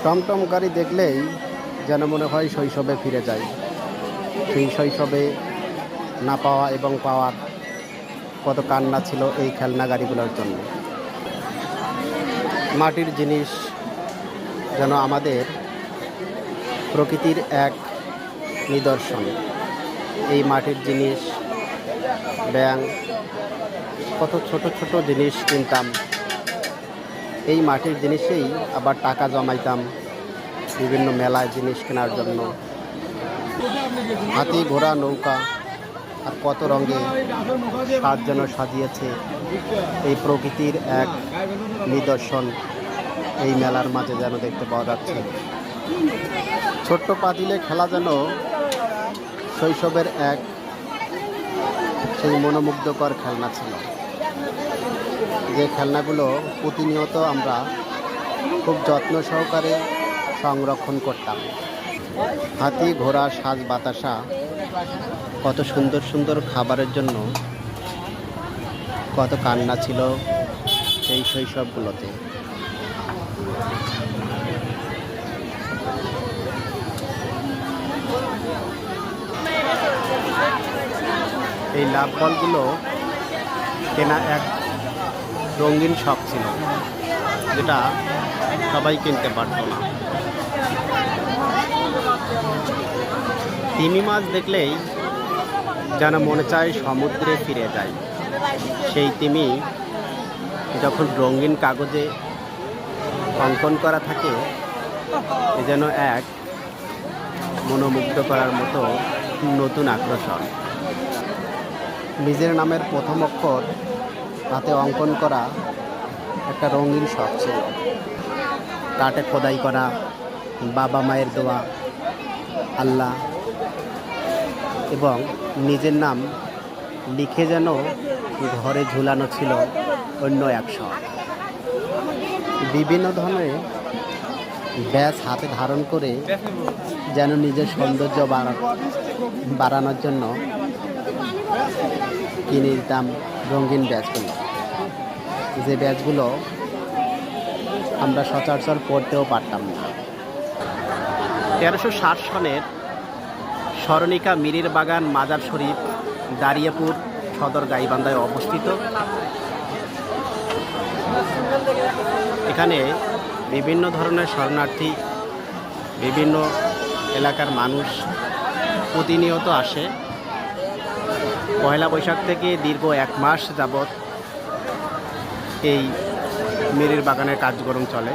টমটম গাড়ি দেখলেই যেন মনে হয় শৈশবে ফিরে যায়। সেই শৈশবে না পাওয়া এবং পাওয়ার কত কান্না ছিল এই খেলনা গাড়িগুলোর জন্য। মাটির জিনিস যেন আমাদের প্রকৃতির এক নিদর্শন। এই মাটির জিনিস, ব্যাঙ, কত ছোট ছোট জিনিস কিনতাম। এই মাটির জিনিসেই আবার টাকা জমাইতাম বিভিন্ন মেলায় জিনিস কেনার জন্য। হাতি, ঘোড়া, নৌকা আর কত রঙে সাজ যেন সাজিয়েছে এই প্রকৃতির এক নিদর্শন এই মেলার মাঝে যেন দেখতে পাওয়া যাচ্ছে। ছোট্ট পাতিলে খেলা যেন শৈশবের এক সেই মনোমুগ্ধকর খেলনা ছিল, যে খেলনাগুলো প্রতিনিয়ত আমরা খুব যত্ন সহকারে সংরক্ষণ করতাম। হাতি, ঘোড়া, সাজ, বাতাসা, কত সুন্দর সুন্দর খাবারের জন্য কত কান্না ছিল সেই শৈশবগুলোতে। এই লাভ বলগুলো কেনা এক রঙিন শখ ছিল, যেটা সবাই কিনতে পারতো না। তিমি মাছ দেখলেই যেন মনে চায় সমুদ্রে ফিরে যায়। সেই তিমি যখন রঙিন কাগজে অঙ্কন করা থাকে, এ যেন এক মনোমুগ্ধ করার মতো নতুন আকর্ষণ। নিজের নামের প্রথম অক্ষর হাতে অঙ্কন করা একটা রঙিন শখ ছিল। কাঠে খোদাই করা বাবা মায়ের দোয়া, আল্লাহ এবং নিজের নাম লিখে যেন ঘরে ঝুলানো ছিল অন্য এক শখ। বিভিন্ন ধরনের ব্যাজ হাতে ধারণ করে যেন নিজের সৌন্দর্য বাড়ানোর জন্য কিনে দিতাম রঙিন ব্যাজগুলো, যে ব্যাজগুলো আমরা সচরাচর পড়তেও পারতাম না। 1360 সনের স্মরণিকা মিরির বাগান মাজার শরীফ দারিয়াপুর সদর গাইবান্ধায় অবস্থিত। এখানে বিভিন্ন ধরনের শরণার্থী, বিভিন্ন এলাকার মানুষ প্রতিনিয়ত আসে। পয়লা বৈশাখ থেকে দীর্ঘ 1 মাস যাবৎ এই মিরির বাগানের কার্যক্রম চলে।